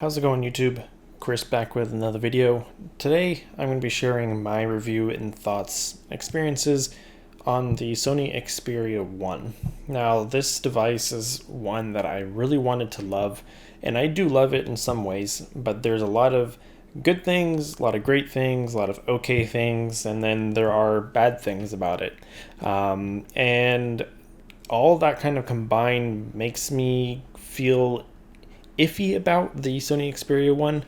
How's it going, YouTube? Chris back with another video. Today I'm going to be sharing my review and thoughts, experiences on the Sony Xperia 1. Now this device is one that I really wanted to love, and I do love it in some ways, but there's a lot of good things, a lot of great things, a lot of okay things, and then there are bad things about it. And all that kind of combined makes me feel iffy about the Sony Xperia 1.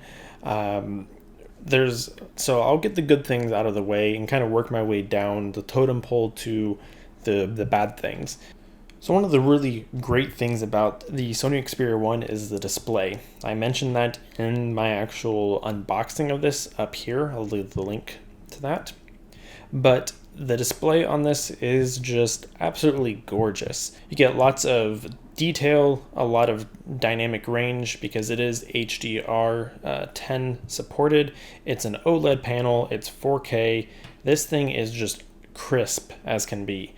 So I'll get the good things out of the way and kind of work my way down the totem pole to the bad things. So one of the really great things about the Sony Xperia 1 is the display. I mentioned that in my actual unboxing of this up here. I'll leave the link to that. But the display on this is just absolutely gorgeous. You get lots of detail, a lot of dynamic range because it is HDR 10 supported. It's an OLED panel, it's 4K. This thing is just crisp as can be.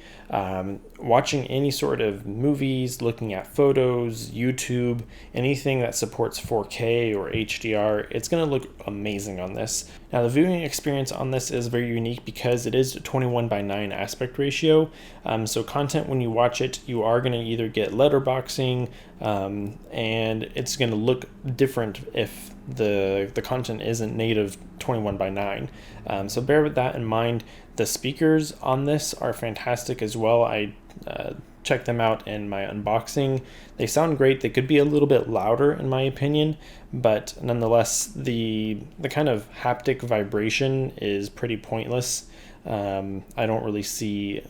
Watching any sort of movies, looking at photos, YouTube, anything that supports 4K or HDR, it's going to look amazing on this. Now the viewing experience on this is very unique because it is 21:9 aspect ratio. So content when you watch it, you are going to either get letterboxing, and it's going to look different if the content isn't native 21:9. So bear with that in mind. The speakers on this are fantastic as well. I checked them out in my unboxing. They sound great. They could be a little bit louder in my opinion, but nonetheless, the kind of haptic vibration is pretty pointless. I don't really see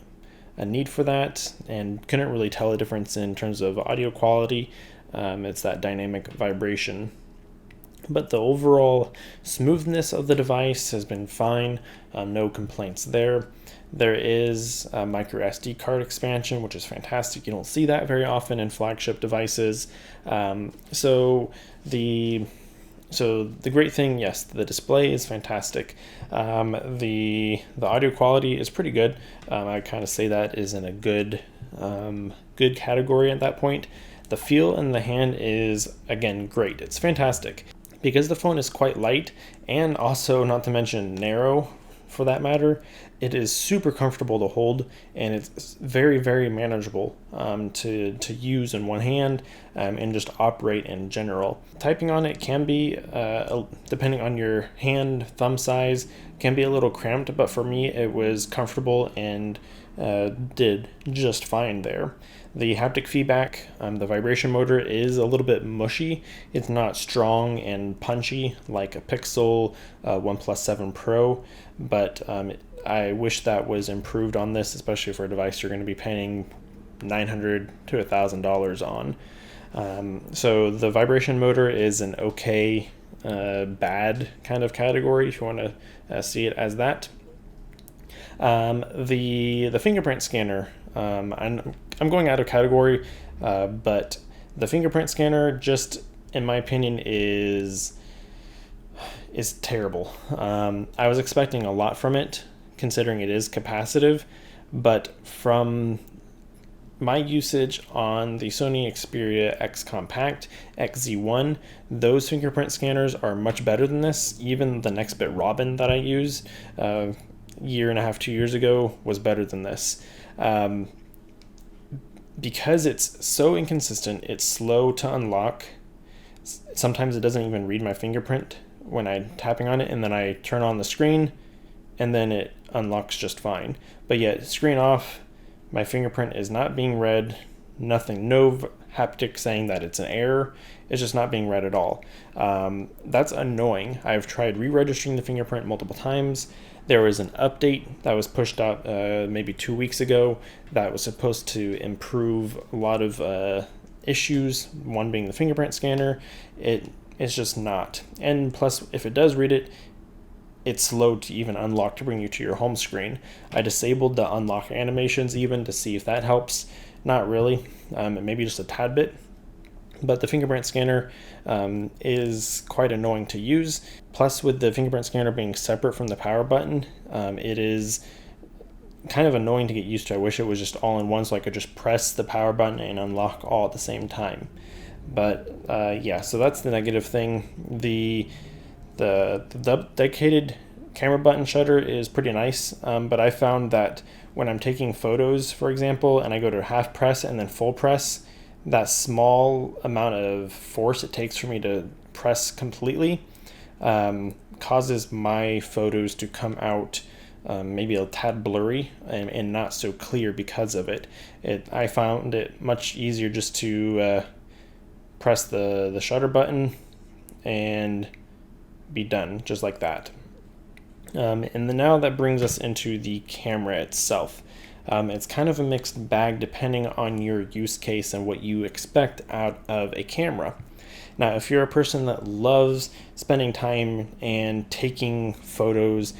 a need for that and couldn't really tell a difference in terms of audio quality. It's that dynamic vibration. But the overall smoothness of the device has been fine, no complaints there. There is a micro SD card expansion, which is fantastic. You don't see that very often in flagship devices. So the great thing, yes, the display is fantastic. The audio quality is pretty good. I kind of say that is in a good category at that point. The feel in the hand is, again, great. It's fantastic. Because the phone is quite light and also, not to mention, narrow for that matter, it is super comfortable to hold, and it's very, very manageable to use in one hand and just operate in general. Typing on it can be, depending on your hand, thumb size, can be a little cramped, but for me it was comfortable and did just fine there. The haptic feedback, the vibration motor is a little bit mushy. It's not strong and punchy like a Pixel OnePlus 7 Pro, but I wish that was improved on this, especially for a device you're going to be paying $900 to $1,000 on. So the vibration motor is an okay, bad kind of category if you want to see it as that. The fingerprint scanner, I'm going out of category, but the fingerprint scanner, just in my opinion, is terrible. I was expecting a lot from it, considering it is capacitive, but from my usage on the Sony Xperia X Compact, XZ1, those fingerprint scanners are much better than this. Even the Nextbit Robin that I used year and a half, 2 years ago was better than this. Because it's so inconsistent, it's slow to unlock. Sometimes it doesn't even read my fingerprint when I'm tapping on it, and then I turn on the screen and then it unlocks just fine. But yet, screen off, my fingerprint is not being read, nothing, no haptic saying that it's an error. It's just not being read at all. That's annoying. I've tried re-registering the fingerprint multiple times. There was an update that was pushed out maybe 2 weeks ago that was supposed to improve a lot of issues, one being the fingerprint scanner. It's just not. And plus, if it does read it, it's slow to even unlock to bring you to your home screen. I disabled the unlock animations even to see if that helps. Not really, maybe just a tad bit. But the fingerprint scanner is quite annoying to use. Plus, with the fingerprint scanner being separate from the power button, it is kind of annoying to get used to. I wish it was just all in one so I could just press the power button and unlock all at the same time. But yeah, so that's the negative thing. The dedicated camera button shutter is pretty nice, but I found that when I'm taking photos, for example, and I go to half press and then full press, that small amount of force it takes for me to press completely causes my photos to come out maybe a tad blurry and not so clear because of it. I found it much easier just to press the shutter button and be done, just like that. And then now that brings us into the camera itself. It's kind of a mixed bag depending on your use case and what you expect out of a camera. Now, if you're a person that loves spending time and taking photos,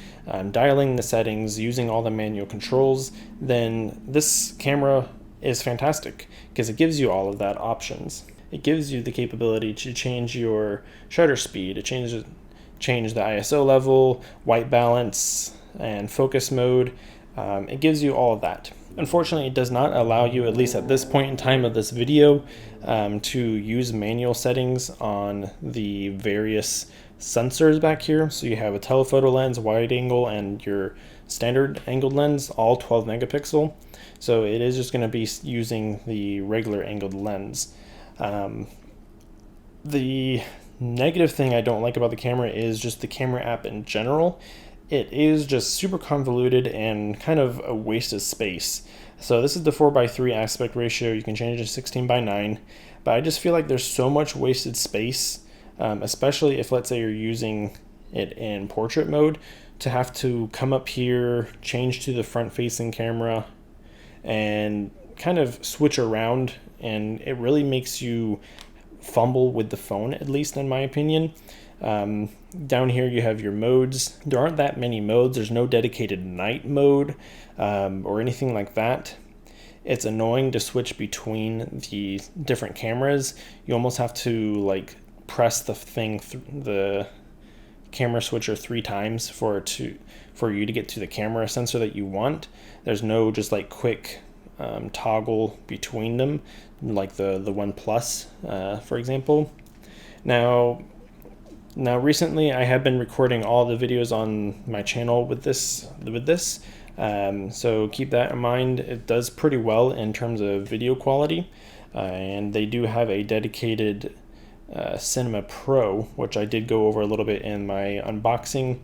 dialing the settings, using all the manual controls, then this camera is fantastic because it gives you all of that options. It gives you the capability to change your shutter speed, to change the ISO level, white balance, and focus mode. It gives you all of that. Unfortunately, it does not allow you, at least at this point in time of this video, to use manual settings on the various sensors back here. So you have a telephoto lens, wide angle, and your standard angled lens, all 12 megapixel. So it is just going to be using the regular angled lens. The negative thing I don't like about the camera is just the camera app in general. It is just super convoluted and kind of a waste of space. So this is the 4:3 aspect ratio. You can change it to 16:9, but I just feel like there's so much wasted space, especially if, let's say, you're using it in portrait mode, to have to come up here, change to the front-facing camera, and kind of switch around, and it really makes you fumble with the phone, at least in my opinion. Down here you have your modes. There aren't that many modes. There's no dedicated night mode or anything like that. It's annoying to switch between the different cameras. You almost have to like press the camera switcher 3 times for you to get to the camera sensor that you want. There's no just like quick toggle between them like the One Plus, for example. Now recently I have been recording all the videos on my channel with this, so keep that in mind. It does pretty well in terms of video quality, and they do have a dedicated Cinema Pro, which I did go over a little bit in my unboxing.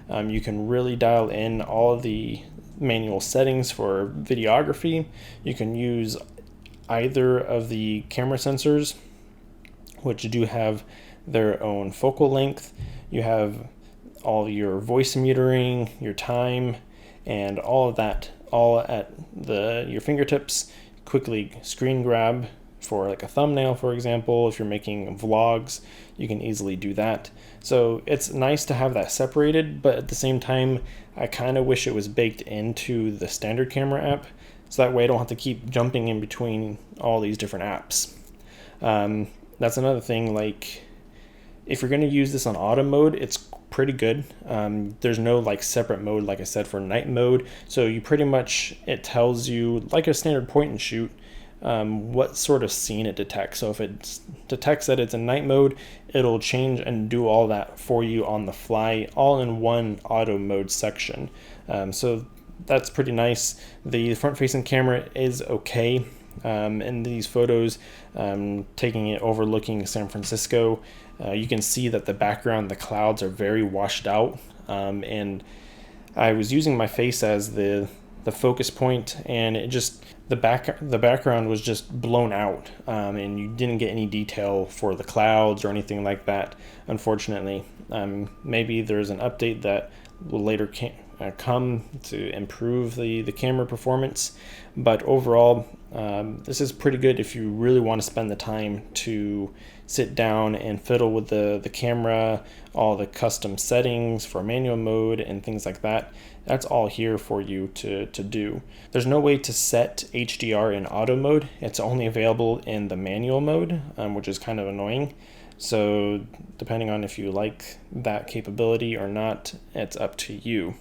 You can really dial in all of the manual settings for videography. You can use either of the camera sensors, which do have their own focal length. You have all your voice metering, your time, and all of that all at your fingertips. Quickly screen grab for like a thumbnail, for example. If you're making vlogs, you can easily do that. So it's nice to have that separated, but at the same time, I kind of wish it was baked into the standard camera app, so that way I don't have to keep jumping in between all these different apps. That's another thing, like if you're going to use this on auto mode, it's pretty good. There's no like separate mode, like I said, for night mode. So you pretty much, it tells you like a standard point and shoot, what sort of scene it detects. So if it detects that it's in night mode, it'll change and do all that for you on the fly, all in one auto mode section. So that's pretty nice. The front-facing camera is okay. In these photos, taking it overlooking San Francisco, you can see that the background, the clouds are very washed out, and I was using my face as the focus point, and it just the background was just blown out, and you didn't get any detail for the clouds or anything like that, unfortunately. Maybe there's an update that will later come to improve the camera performance, but overall this is pretty good if you really want to spend the time to sit down and fiddle with the camera, all the custom settings for manual mode and things like that. That's all here for you to do. There's no way to set HDR in auto mode. It's only available in the manual mode, which is kind of annoying. So depending on if you like that capability or not, it's up to you.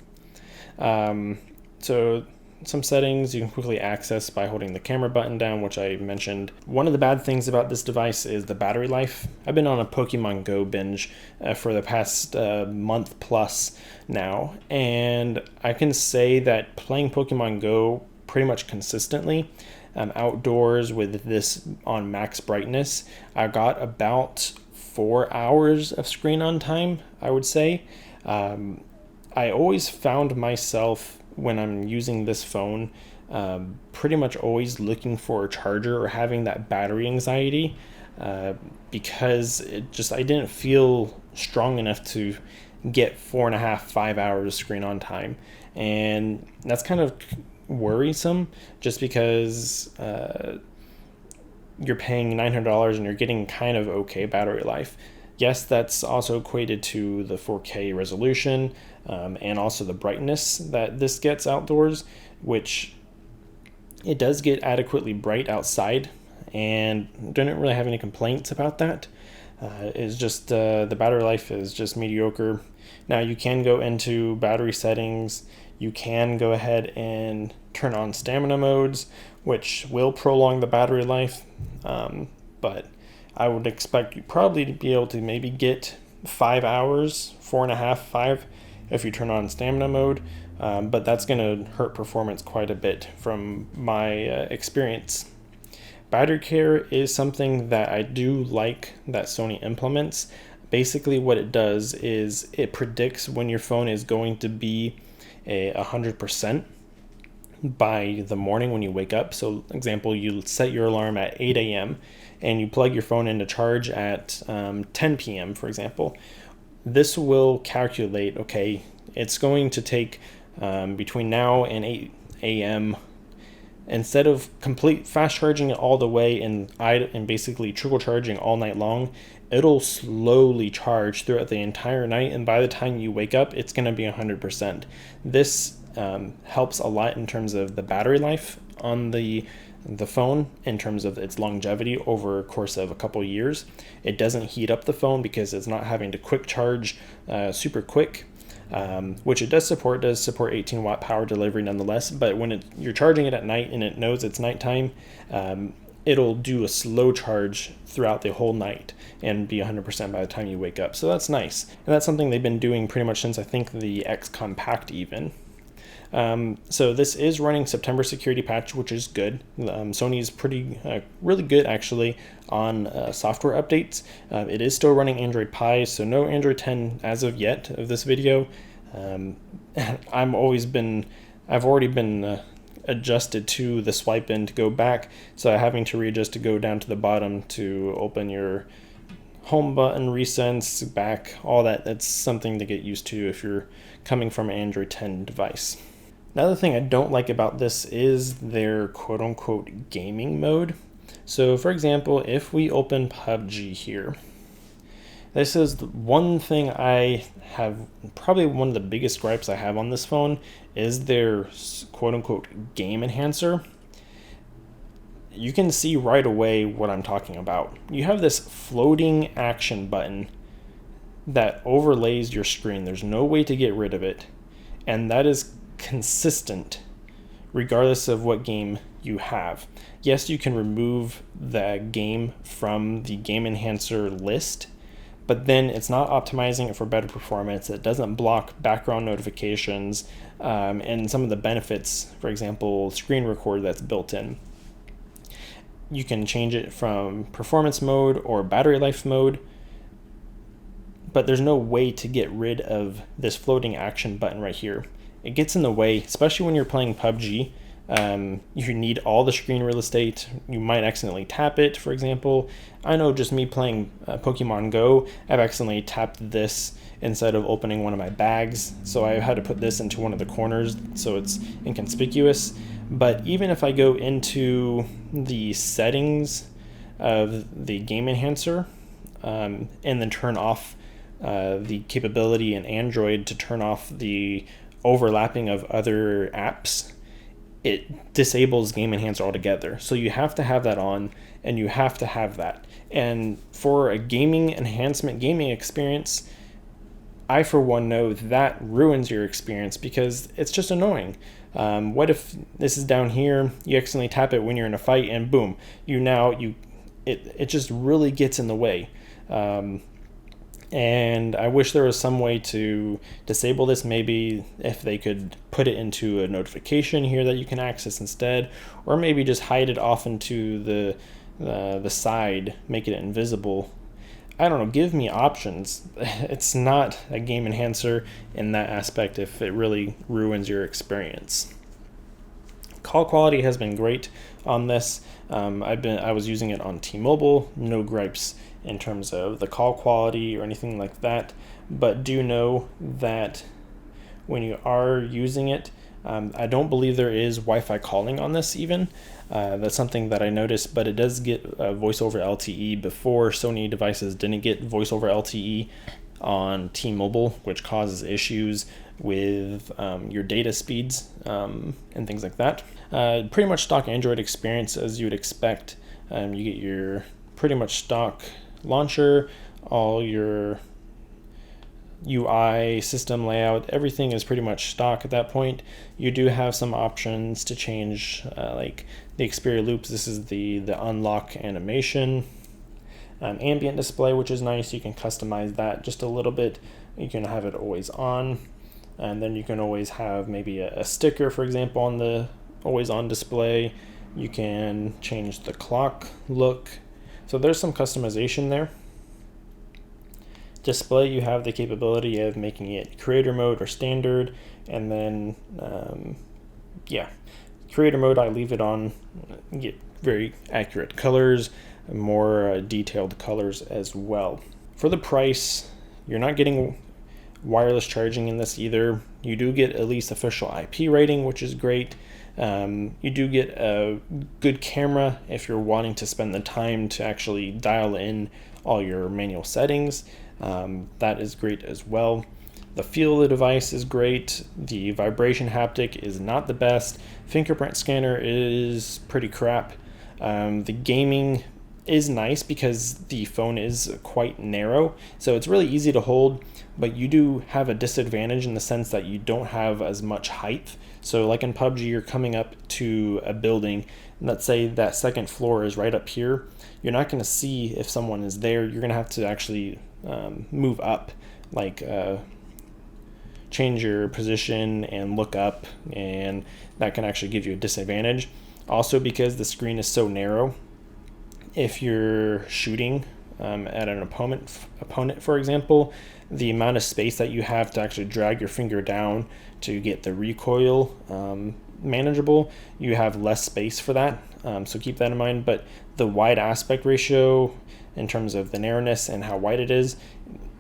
So some settings you can quickly access by holding the camera button down, which I mentioned. One of the bad things about this device is the battery life. I've been on a Pokemon Go binge for the past month plus now, and I can say that playing Pokemon Go pretty much consistently outdoors with this on max brightness, I got about 4 hours of screen on time, I would say. I always found myself, when I'm using this phone, pretty much always looking for a charger or having that battery anxiety, because I didn't feel strong enough to get 4.5, 5 hours of screen on time. And that's kind of worrisome, just because you're paying $900 and you're getting kind of okay battery life. Yes, that's also equated to the 4K resolution and also the brightness that this gets outdoors, which it does get adequately bright outside, and didn't really have any complaints about that. It's just the battery life is just mediocre. Now you can go into battery settings. You can go ahead and turn on stamina modes, which will prolong the battery life, but I would expect you probably to be able to maybe get 5 hours, 4.5, 5, if you turn on stamina mode, but that's going to hurt performance quite a bit from my experience. Battery care is something that I do like that Sony implements. Basically what it does is it predicts when your phone is going to be 100% by the morning when you wake up. So example, you set your alarm at 8 a.m. and you plug your phone into charge at 10 p.m. for example. This will calculate, okay, it's going to take between now and 8 a.m. Instead of complete fast charging it all the way and basically trickle charging all night long, it'll slowly charge throughout the entire night, and by the time you wake up, it's going to be 100%. This helps a lot in terms of the battery life on the phone, in terms of its longevity over a course of a couple years. It doesn't heat up the phone because it's not having to quick charge super quick, which it does support 18 watt power delivery nonetheless, but when you're charging it at night and it knows it's nighttime, it'll do a slow charge throughout the whole night and be 100% by the time you wake up. So that's nice. And that's something they've been doing pretty much since I think the X Compact even. So this is running September security patch, which is good. Sony's really good actually on software updates. It is still running Android Pie, so no Android 10 as of yet of this video. I've already been adjusted to the swipe in to go back, so having to readjust to go down to the bottom to open your home button, recents, back, all that. That's something to get used to if you're coming from an Android 10 device. Another thing I don't like about this is their quote-unquote gaming mode. So for example, if we open PUBG here, this is one thing I have, probably one of the biggest gripes I have on this phone is their quote-unquote game enhancer. You can see right away what I'm talking about. You have this floating action button that overlays your screen. There's no way to get rid of it, and that is consistent regardless of what game you have. Yes, you can remove the game from the game enhancer list, but then it's not optimizing it for better performance. It doesn't block background notifications and some of the benefits, for example, screen record that's built in. You can change it from performance mode or battery life mode, but there's no way to get rid of this floating action button right here. It gets in the way, especially when you're playing PUBG. You need all the screen real estate. You might accidentally tap it, for example. I know just me playing Pokemon Go, I've accidentally tapped this instead of opening one of my bags. So I had to put this into one of the corners so it's inconspicuous. But even if I go into the settings of the game enhancer and then turn off the capability in Android to turn off the overlapping of other apps, it disables game enhancer altogether. So you have to have that on, and you have to have that. And for a gaming enhancement, gaming experience, I for one know that ruins your experience because it's just annoying. What if this is down here, you accidentally tap it when you're in a fight, and boom, it just really gets in the way. And I wish there was some way to disable this. Maybe if they could put it into a notification here that you can access instead, or maybe just hide it off into the side, make it invisible. I don't know, give me options. It's not a game enhancer in that aspect if it really ruins your experience. Call quality has been great on this. I was using it on T-Mobile, no gripes in terms of the call quality or anything like that, but do know that when you are using it, I don't believe there is Wi-Fi calling on this even. That's something that I noticed, but it does get voice over LTE. Before, Sony devices didn't get voice over LTE on T-Mobile, which causes issues with your data speeds and things like that. Pretty much stock Android experience as you would expect. You get your pretty much stock launcher, all your UI, system layout, everything is pretty much stock at that point. You do have some options to change, like the Xperia loops. This is the unlock animation. Ambient display, which is nice. You can customize that just a little bit. You can have it always on, and then you can always have maybe a sticker, for example, on the always on display. You can change the clock look. So there's some customization there. Display, you have the capability of making it creator mode or standard, and then creator mode, I leave it on. You get very accurate colors, more detailed colors as well. For the price, you're not getting wireless charging in this either. You do get at least official IP rating, which is great. You do get a good camera if you're wanting to spend the time to actually dial in all your manual settings. That is great as well. The feel of the device is great. The vibration haptic is not the best. Fingerprint scanner is pretty crap. The gaming is nice because the phone is quite narrow, so it's really easy to hold, but you do have a disadvantage in the sense that you don't have as much height. So like in PUBG, you're coming up to a building, and let's say that second floor is right up here. You're not going to see if someone is there. You're going to have to actually move up, like change your position and look up, and that can actually give you a disadvantage. Also, because the screen is so narrow, if you're shooting at an opponent, for example, the amount of space that you have to actually drag your finger down to get the recoil manageable, you have less space for that. So keep that in mind. But the wide aspect ratio, in terms of the narrowness and how wide it is,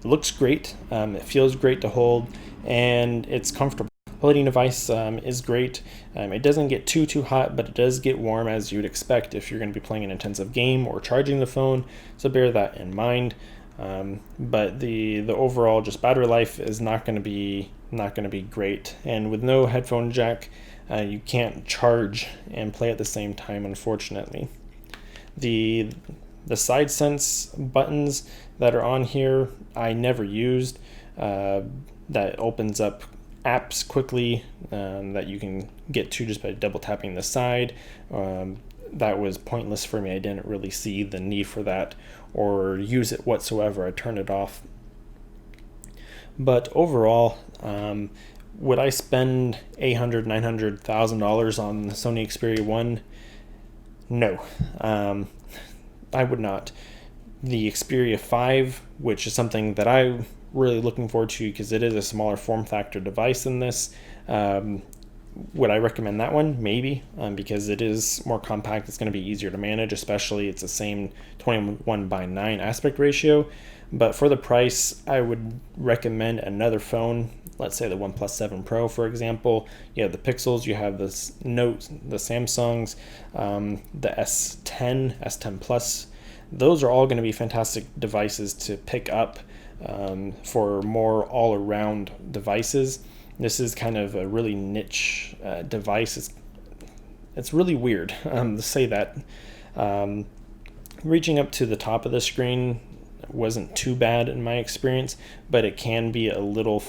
looks great. It feels great to hold, and it's comfortable. Holding device is great. It doesn't get too hot, but it does get warm as you would expect if you're going to be playing an intensive game or charging the phone. So bear that in mind. But the overall just battery life is not going to be great. And with no headphone jack, you can't charge and play at the same time, unfortunately. The side sense buttons that are on here, I never used. That opens up apps quickly that you can get to just by double tapping the side. That was pointless for me. I didn't really see the need for that or use it whatsoever. I turned it off. But overall, would I spend $800,000, $900,000 on the Sony Xperia 1? No, I would not. The Xperia 5, which is something that I'm really looking forward to because it is a smaller form factor device than this. Would I recommend that one? Maybe, because it is more compact. It's going to be easier to manage, especially it's the same 21:9 aspect ratio. But for the price, I would recommend another phone. Let's say the OnePlus 7 Pro, for example. You have the Pixels, you have the Note, the Samsungs, the S10, S10 Plus. Those are all going to be fantastic devices to pick up for more all-around devices. This is kind of a really niche device. It's really weird to say that. Reaching up to the top of the screen wasn't too bad in my experience, but it can be a little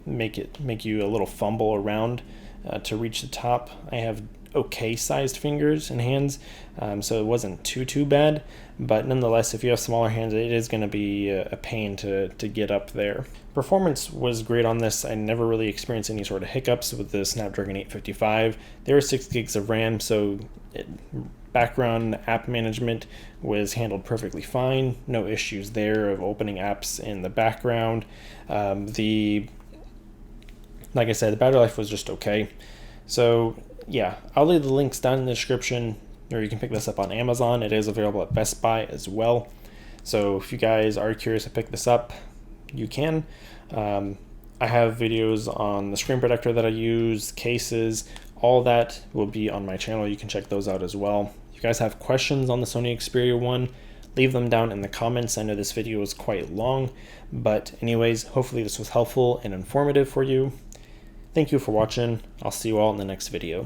make you a little fumble around to reach the top. I have okay sized fingers and hands, so it wasn't too bad, but nonetheless, if you have smaller hands, it is going to be a pain to get up there. Performance was great on this. I never really experienced any sort of hiccups with the Snapdragon 855. There were 6 gigs of RAM, so background app management was handled perfectly fine. No issues there of opening apps in the background. Like I said, the battery life was just okay. So yeah, I'll leave the links down in the description, or you can pick this up on Amazon. It is available at Best Buy as well. So if you guys are curious to pick this up, you can. I have videos on the screen protector that I use, cases, all that will be on my channel. You can check those out as well. If you guys have questions on the Sony Xperia 1, leave them down in the comments. I know this video is quite long, but anyways, hopefully this was helpful and informative for you. Thank you for watching. I'll see you all in the next video.